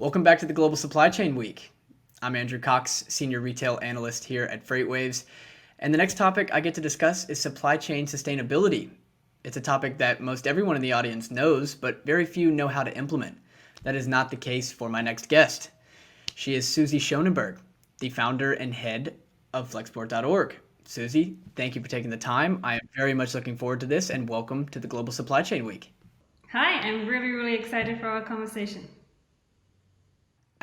Welcome back to the Global Supply Chain Week. I'm Andrew Cox, Senior Retail Analyst here at FreightWaves. And the next topic I get to discuss is supply chain sustainability. It's a topic that most everyone in the audience knows, but very few know how to implement. That is not the case for my next guest. She is Susy Schoneberg, the founder and head of Flexport.org. Susy, thank you for taking the time. I am very much looking forward to this, and welcome to the Global Supply Chain Week. Hi, I'm really excited for our conversation.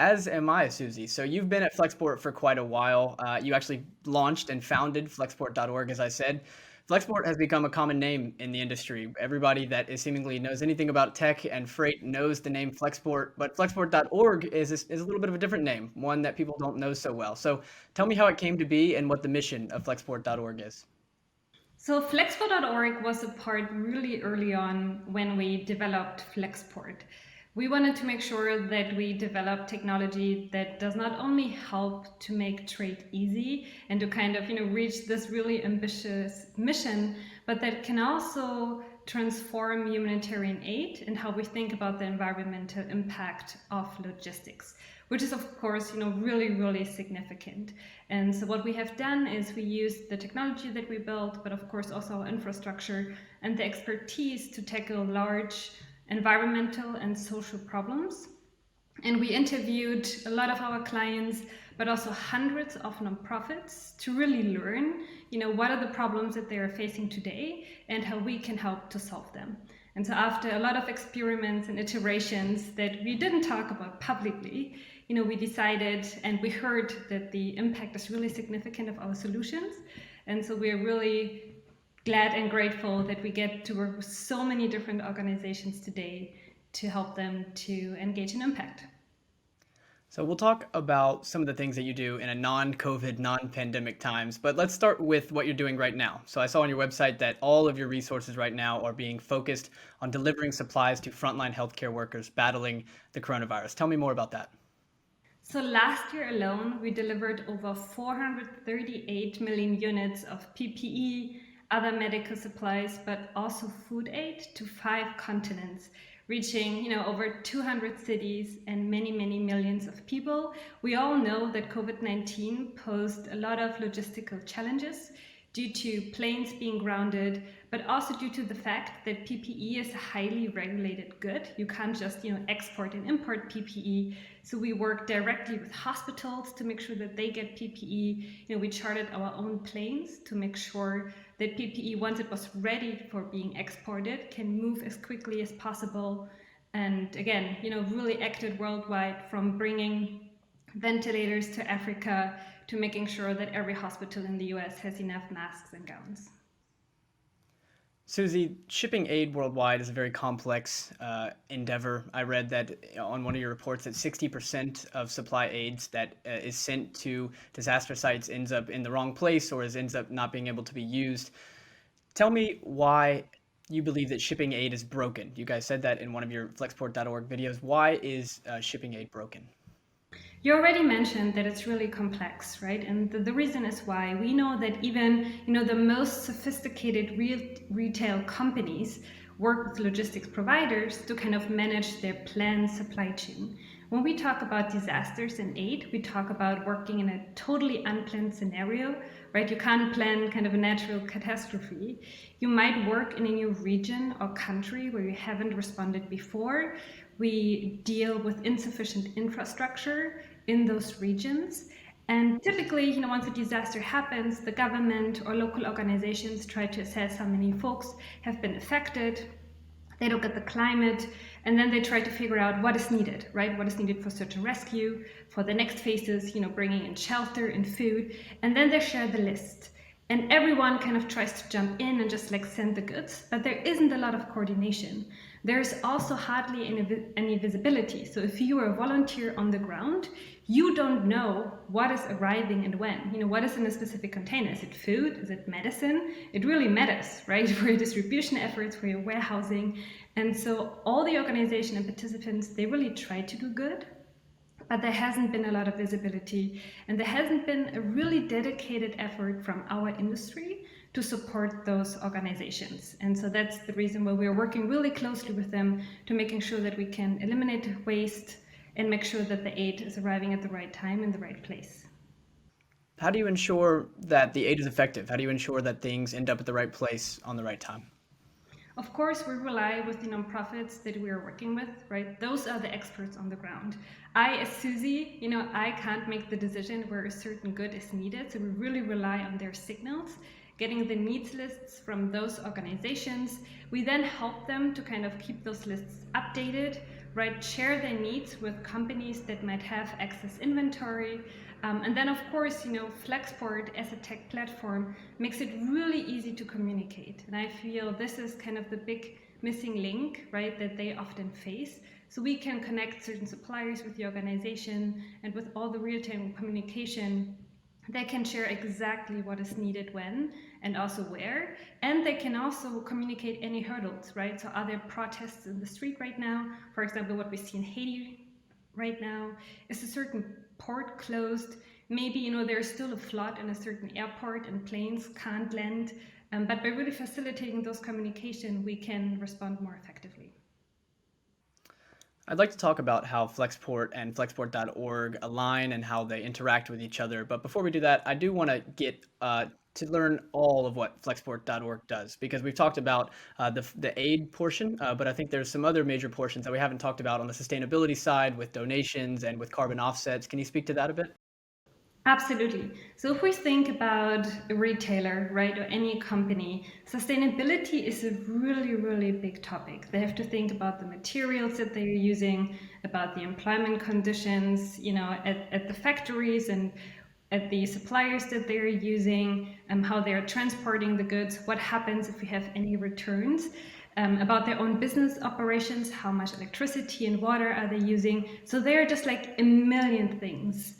As am I, Susie. So you've been at Flexport for quite a while. You actually launched and founded Flexport.org, as I said. Flexport has become a common name in the industry. Everybody that is seemingly knows anything about tech and freight knows the name Flexport, but Flexport.org is a little bit of a different name, one that people don't know so well. So tell me how it came to be and what the mission of Flexport.org is. So Flexport.org was a part really early on when we developed Flexport. We wanted to make sure that we develop technology that does not only help to make trade easy and to kind of reach this really ambitious mission, but that can also transform humanitarian aid and how we think about the environmental impact of logistics, which is of course really significant. And so what we have done is we used the technology that we built, but of course also our infrastructure and the expertise to tackle large environmental and social problems. And we interviewed a lot of our clients, but also hundreds of nonprofits to really learn, what are the problems that they are facing today and how we can help to solve them. And so after a lot of experiments and iterations that we didn't talk about publicly, we decided and we heard that the impact is really significant of our solutions. And so we're really glad and grateful that we get to work with so many different organizations today to help them to engage in impact. So we'll talk about some of the things that you do in a non-COVID, non-pandemic times, but let's start with what you're doing right now. So I saw on your website that all of your resources right now are being focused on delivering supplies to frontline healthcare workers battling the coronavirus. Tell me more about that. So last year alone, we delivered over 438 million units of PPE, other medical supplies, but also food aid to 5 continents, reaching over 200 cities and many millions of people. We all know that COVID-19 posed a lot of logistical challenges due to planes being grounded, but also due to the fact that PPE is a highly regulated good. You can't just export and import PPE. So we work directly with hospitals to make sure that they get PPE. We chartered our own planes to make sure that PPE, once it was ready for being exported, can move as quickly as possible. And again, really acted worldwide, from bringing ventilators to Africa to making sure that every hospital in the US has enough masks and gowns. Susie, shipping aid worldwide is a very complex endeavor. I read that on one of your reports that 60% of supply aids that is sent to disaster sites ends up in the wrong place or ends up not being able to be used. Tell me why you believe that shipping aid is broken. You guys said that in one of your flexport.org videos. Why is shipping aid broken? You already mentioned that it's really complex, right? And the reason is why we know that even the most sophisticated retail companies work with logistics providers to kind of manage their planned supply chain. When we talk about disasters and aid, we talk about working in a totally unplanned scenario, right? You can't plan kind of a natural catastrophe. You might work in a new region or country where you haven't responded before. We deal with insufficient infrastructure in those regions. And typically, once a disaster happens, the government or local organizations try to assess how many folks have been affected. They look at the climate, and then they try to figure out what is needed, right? What is needed for search and rescue, for the next phases, bringing in shelter and food, and then they share the list. And everyone kind of tries to jump in and just send the goods, but there isn't a lot of coordination. There's also hardly any visibility. So if you are a volunteer on the ground, you don't know what is arriving and when. What is in a specific container? Is it food? Is it medicine? It really matters, right? For your distribution efforts, for your warehousing. And so all the organization and participants, they really try to do good, but there hasn't been a lot of visibility, and there hasn't been a really dedicated effort from our industry to support those organizations. And so that's the reason why we're working really closely with them to making sure that we can eliminate waste and make sure that the aid is arriving at the right time in the right place. How do you ensure that the aid is effective? How do you ensure that things end up at the right place on the right time? Of course, we rely with the nonprofits that we are working with, right? Those are the experts on the ground. As Susy, I can't make the decision where a certain good is needed, so we really rely on their signals, getting the needs lists from those organizations. We then help them to kind of keep those lists updated, right? Share their needs with companies that might have excess inventory. And then, of course, Flexport as a tech platform makes it really easy to communicate. And I feel this is kind of the big missing link, right, that they often face. So we can connect certain suppliers with the organization, and with all the real-time communication, they can share exactly what is needed when and also where. And they can also communicate any hurdles, right? So are there protests in the street right now? For example, what we see in Haiti right now, is a certain port closed? Maybe there's still a flood in a certain airport and planes can't land. But by really facilitating those communication, we can respond more effectively. I'd like to talk about how Flexport and Flexport.org align and how they interact with each other. But before we do that, I do want to get to learn all of what Flexport.org does, because we've talked about the aid portion, but I think there's some other major portions that we haven't talked about on the sustainability side with donations and with carbon offsets. Can you speak to that a bit? Absolutely. So if we think about a retailer, right, or any company, sustainability is a really, really big topic. They have to think about the materials that they're using, about the employment conditions, at the factories and at the suppliers that they're using, how they're transporting the goods, what happens if we have any returns. About their own business operations, how much electricity and water are they using. So they're just like a million things.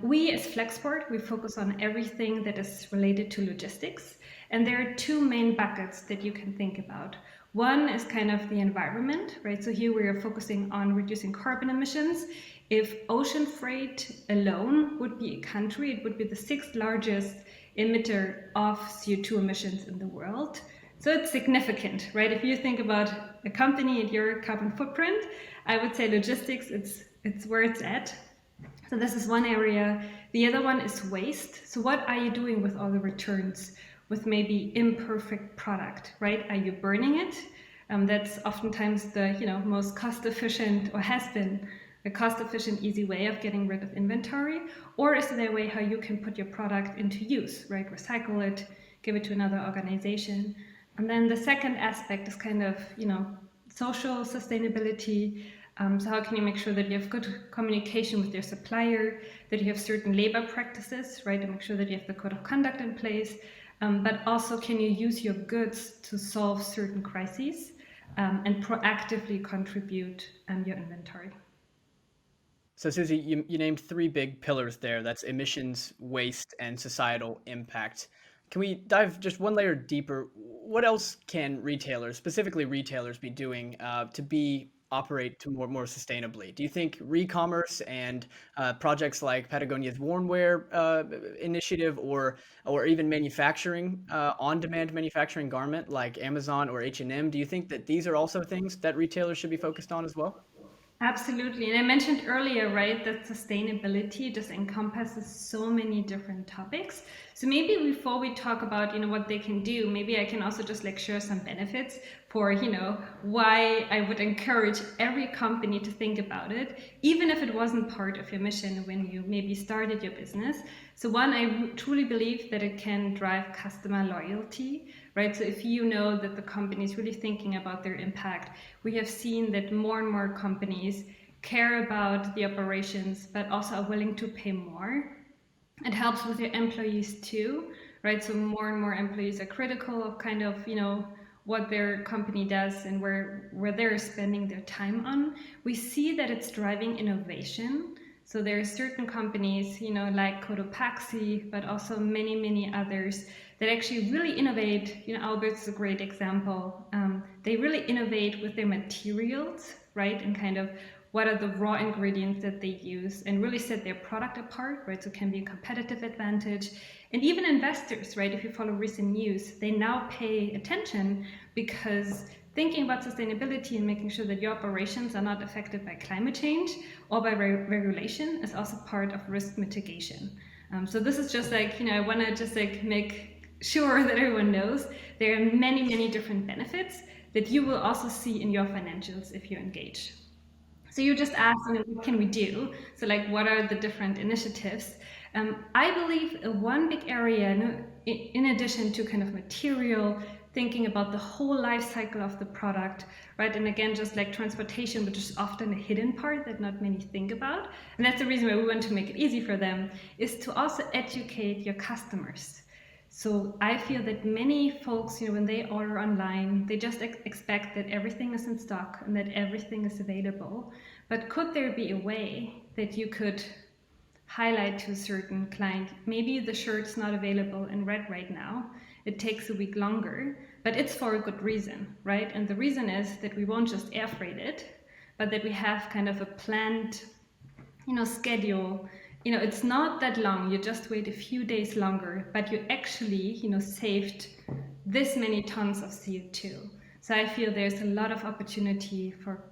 We as Flexport, we focus on everything that is related to logistics. And there are two main buckets that you can think about. One is kind of the environment, right? So here we are focusing on reducing carbon emissions. If ocean freight alone would be a country, it would be the sixth largest emitter of CO2 emissions in the world. So it's significant, right? If you think about a company and your carbon footprint, I would say logistics, it's where it's at. So this is one area. The other one is waste. So what are you doing with all the returns with maybe imperfect product, right? Are you burning it? That's oftentimes the most cost efficient, or has been a cost efficient, easy way of getting rid of inventory. Or is there a way how you can put your product into use, right? Recycle it, give it to another organization. And then the second aspect is kind of social sustainability. So how can you make sure that you have good communication with your supplier, that you have certain labor practices, right, and make sure that you have the code of conduct in place, but also can you use your goods to solve certain crises, and proactively contribute your inventory. So, Susie, you named three big pillars there. That's emissions, waste, and societal impact. Can we dive just one layer deeper? What else can retailers, specifically retailers, be doing to be operate to more sustainably? Do you think re-commerce and projects like Patagonia's Warmwear initiative, or even manufacturing, on-demand manufacturing garment like Amazon or H&M, do you think that these are also things that retailers should be focused on as well? Absolutely. And I mentioned earlier, right, that sustainability just encompasses so many different topics. So maybe before we talk about, what they can do, maybe I can also just like share some benefits for, why I would encourage every company to think about it, even if it wasn't part of your mission when you maybe started your business. So one, I truly believe that it can drive customer loyalty, right? So if you know that the company is really thinking about their impact, we have seen that more and more companies care about the operations, but also are willing to pay more. It helps with your employees too, right? So more and more employees are critical of kind of, what their company does and where they're spending their time on. We see that it's driving innovation. So there are certain companies, like Cotopaxi, but also many, many others that actually really innovate. Albert's is a great example. They really innovate with their materials, right? And kind of what are the raw ingredients that they use, and really set their product apart, right? So it can be a competitive advantage. And even investors, right? If you follow recent news, they now pay attention because thinking about sustainability and making sure that your operations are not affected by climate change or by regulation is also part of risk mitigation. So this is just like, I want to just like make sure that everyone knows there are many, many different benefits that you will also see in your financials if you engage. So you just asked, what can we do? So like, what are the different initiatives? I believe one big area, in addition to kind of material, thinking about the whole life cycle of the product, right? And again, just like transportation, which is often a hidden part that not many think about. And that's the reason why we want to make it easy for them, is to also educate your customers. So I feel that many folks, when they order online, they just expect that everything is in stock and that everything is available. But could there be a way that you could highlight to a certain client, maybe the shirt's not available in red right now, it takes a week longer, but it's for a good reason, right? And the reason is that we won't just air freight it, but that we have kind of a planned schedule. It's not that long. You just wait a few days longer, but you actually, saved this many tons of CO2. So I feel there's a lot of opportunity for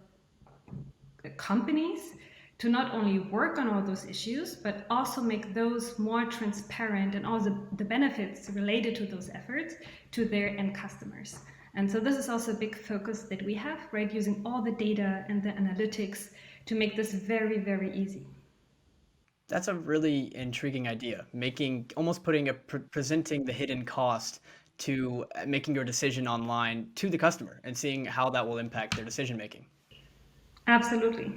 companies to not only work on all those issues, but also make those more transparent and all the benefits related to those efforts to their end customers. And so this is also a big focus that we have, right? Using all the data and the analytics to make this very, very easy. That's a really intriguing idea. Almost putting presenting the hidden cost to making your decision online to the customer and seeing how that will impact their decision making. Absolutely.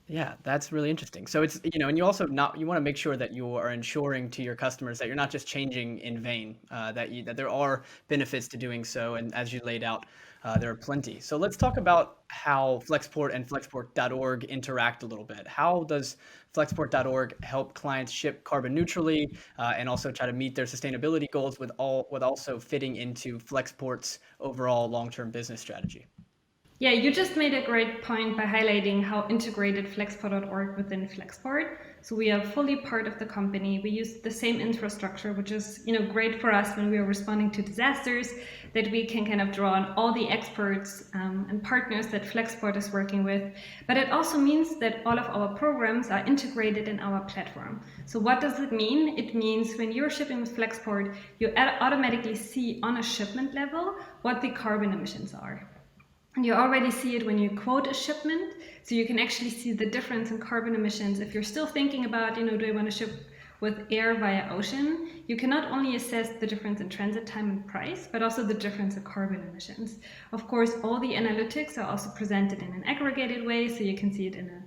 Yeah, that's really interesting. So it's, and you also not you want to make sure that you are ensuring to your customers that you're not just changing in vain, that there are benefits to doing so, and as you laid out, there are plenty. So let's talk about how Flexport and Flexport.org interact a little bit. How does Flexport.org help clients ship carbon neutrally, and also try to meet their sustainability goals with also fitting into Flexport's overall long-term business strategy? Yeah, you just made a great point by highlighting how integrated Flexport.org within Flexport. So we are fully part of the company. We use the same infrastructure, which is great for us when we are responding to disasters, that we can kind of draw on all the experts and partners that Flexport is working with. But it also means that all of our programs are integrated in our platform. So what does it mean? It means when you're shipping with Flexport, you automatically see on a shipment level what the carbon emissions are. And you already see it when you quote a shipment, so you can actually see the difference in carbon emissions. If you're still thinking about, do I want to ship with air via ocean, you can not only assess the difference in transit time and price, but also the difference in carbon emissions. Of course, all the analytics are also presented in an aggregated way, so you can see it in a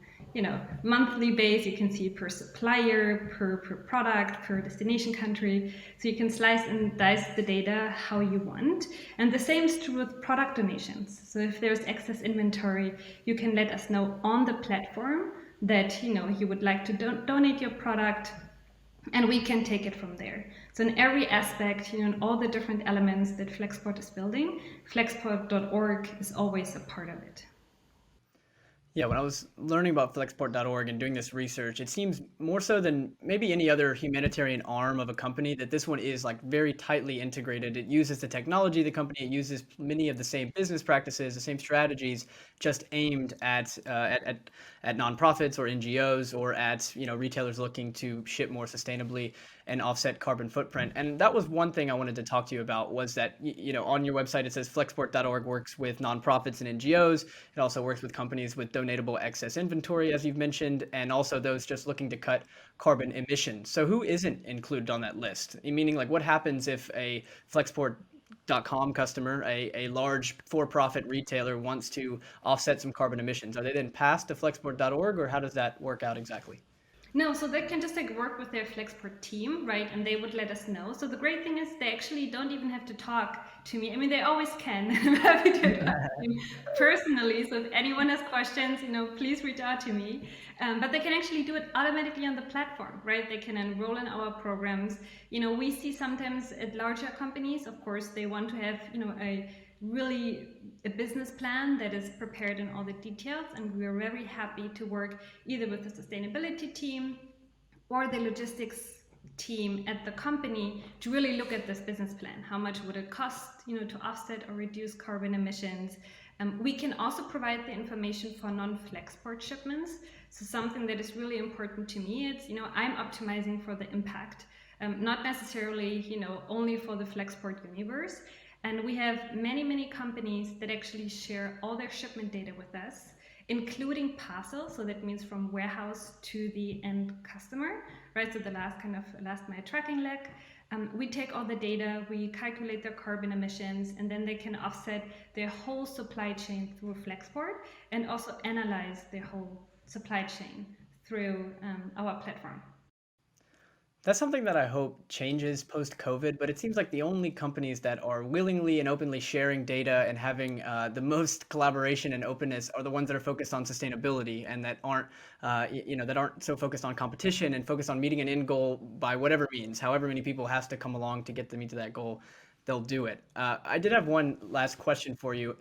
monthly base. You can see per supplier, per product, per destination country. So you can slice and dice the data how you want. And the same is true with product donations. So if there's excess inventory, you can let us know on the platform that you would like to donate your product, and we can take it from there. So in every aspect, in all the different elements that Flexport is building, Flexport.org is always a part of it. Yeah, when I was learning about Flexport.org and doing this research, it seems more so than maybe any other humanitarian arm of a company that this one is like very tightly integrated. It uses the technology of the company, it uses many of the same business practices, the same strategies, just aimed at nonprofits or NGOs or at retailers looking to ship more sustainably and offset carbon footprint. And that was one thing I wanted to talk to you about, was that on your website it says Flexport.org works with nonprofits and NGOs. It also works with companies with donatable excess inventory, as you've mentioned, and also those just looking to cut carbon emissions. So who isn't included on that list? Meaning, like, what happens if a Flexport.com customer, a large for-profit retailer, wants to offset some carbon emissions? Are they then passed to Flexport.org, or how does that work out exactly? No, so they can just like work with their Flexport team, right? And they would let us know. So the great thing is they actually don't even have to talk to me. I mean, they always can. I'm happy to talk to them personally. So if anyone has questions, please reach out to me. But they can actually do it automatically on the platform, right? They can enroll in our programs. We see sometimes at larger companies, of course, they want to have, a business plan that is prepared in all the details, and we are very happy to work either with the sustainability team or the logistics team at the company to really look at this business plan. How much would it cost, to offset or reduce carbon emissions? We can also provide the information for non-flexport shipments. So something that is really important to me, it's, I'm optimizing for the impact, not necessarily, only for the flexport universe. And we have many, many companies that actually share all their shipment data with us, including parcel. So that means from warehouse to the end customer, right? So the last mile tracking leg. We take all the data, we calculate their carbon emissions, and then they can offset their whole supply chain through Flexport and also analyze their whole supply chain through our platform. That's something that I hope changes post-COVID, but it seems like the only companies that are willingly and openly sharing data and having the most collaboration and openness are the ones that are focused on sustainability and that aren't, that aren't so focused on competition and focused on meeting an end goal by whatever means. However many people has to come along to get them into that goal, they'll do it. I did have one last question for you.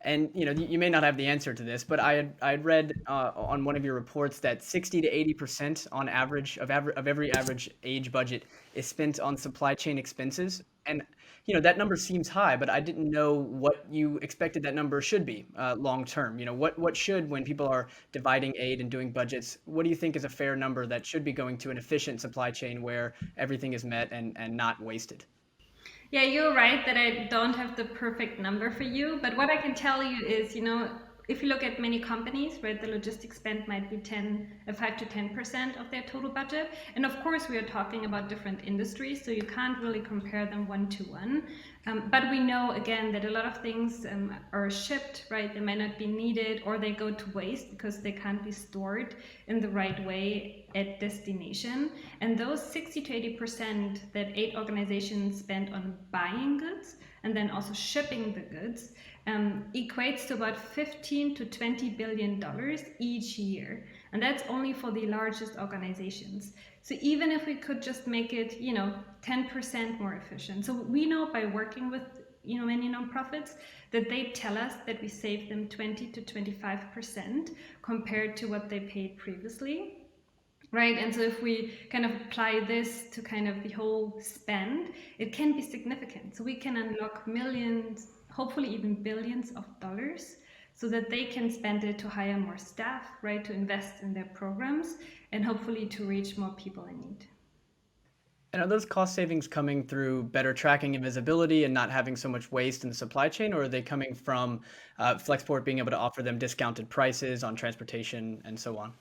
And you may not have the answer to this, but I had read on one of your reports that 60 to 80% on average of every average age budget is spent on supply chain expenses. And that number seems high, but I didn't know what you expected that number should be long term. What should, when people are dividing aid and doing budgets, what do you think is a fair number that should be going to an efficient supply chain where everything is met and not wasted? Yeah, you're right that I don't have the perfect number for you, but what I can tell you is, if you look at many companies, right, the logistics spend might be 5 to 10% of their total budget. And of course, we are talking about different industries, so you can't really compare them one to one. But we know, again, that a lot of things are shipped, right? They might not be needed or they go to waste because they can't be stored in the right way at destination. And those 60 to 80% that aid organizations spend on buying goods and then also shipping the goods equates to about 15 to 20 billion dollars each year, and that's only for the largest organizations. So even if we could just make it 10% more efficient, so we know by working with many nonprofits that they tell us that we save them 20 to 25% compared to what they paid previously. Right, and so if we kind of apply this to kind of the whole spend, it can be significant. So we can unlock millions, hopefully even billions of dollars, so that they can spend it to hire more staff, right, to invest in their programs, and hopefully to reach more people in need. And are those cost savings coming through better tracking and visibility and not having so much waste in the supply chain, or are they coming from Flexport being able to offer them discounted prices on transportation and so on?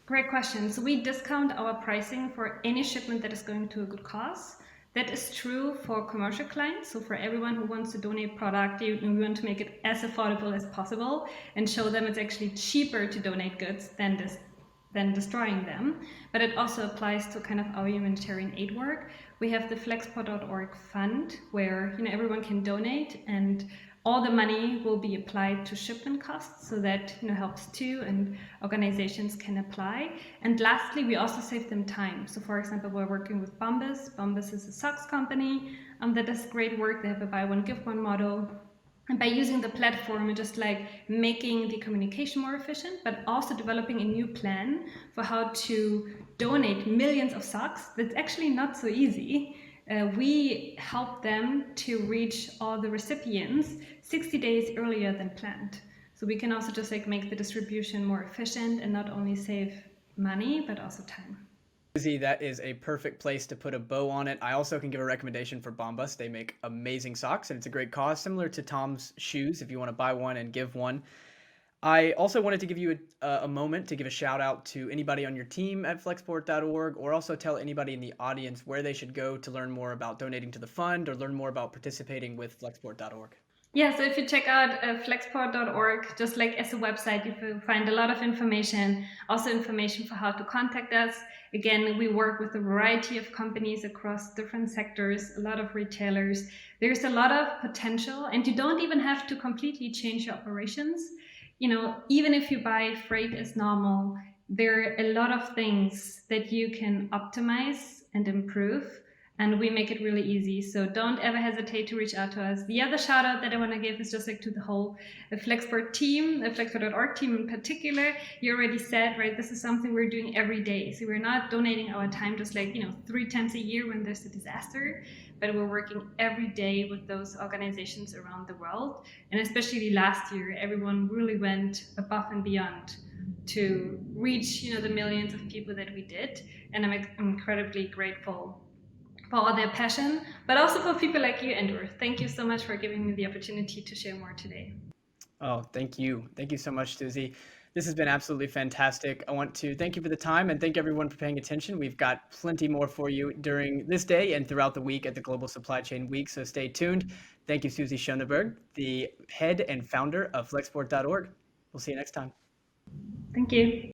Great question. So we discount our pricing for any shipment that is going to a good cause. That is true for commercial clients. So for everyone who wants to donate product, we want to make it as affordable as possible and show them it's actually cheaper to donate goods than destroying them. But it also applies to kind of our humanitarian aid work. We have the flexport.org fund where everyone can donate, and all the money will be applied to shipment costs, so that helps too, and organizations can apply. And lastly, we also save them time. So for example, we're working with Bombas. Bombas is a socks company that does great work. They have a buy one give one model. And by using the platform and just like making the communication more efficient, but also developing a new plan for how to donate millions of socks, that's actually not so easy. We help them to reach all the recipients 60 days earlier than planned. So we can also just like make the distribution more efficient and not only save money, but also time. Susy, that is a perfect place to put a bow on it. I also can give a recommendation for Bombas. They make amazing socks, and it's a great cause, similar to Tom's shoes if you want to buy one and give one. I also wanted to give you a moment to give a shout out to anybody on your team at flexport.org, or also tell anybody in the audience where they should go to learn more about donating to the fund or learn more about participating with flexport.org. Yeah, so if you check out flexport.org, just like as a website, you will find a lot of information, also information for how to contact us. Again, we work with a variety of companies across different sectors, a lot of retailers. There's a lot of potential, and you don't even have to completely change your operations. Even if you buy freight as normal, there are a lot of things that you can optimize and improve and we make it really easy. So don't ever hesitate to reach out to us. The other shout out that I want to give is just like to the whole Flexport team, the Flexport.org team in particular. You already said, right, this is something we're doing every day. So we're not donating our time just like, 3 times a year when there's a disaster, but we're working every day with those organizations around the world. And especially last year, everyone really went above and beyond to reach, the millions of people that we did. And I'm incredibly grateful for all their passion, but also for people like you, Andrew. Thank you so much for giving me the opportunity to share more today. Oh, thank you. Thank you so much, Susy. This has been absolutely fantastic. I want to thank you for the time and thank everyone for paying attention. We've got plenty more for you during this day and throughout the week at the Global Supply Chain Week, so stay tuned. Thank you, Susy Schoneberg, the head and founder of Flexport.org. We'll see you next time. Thank you.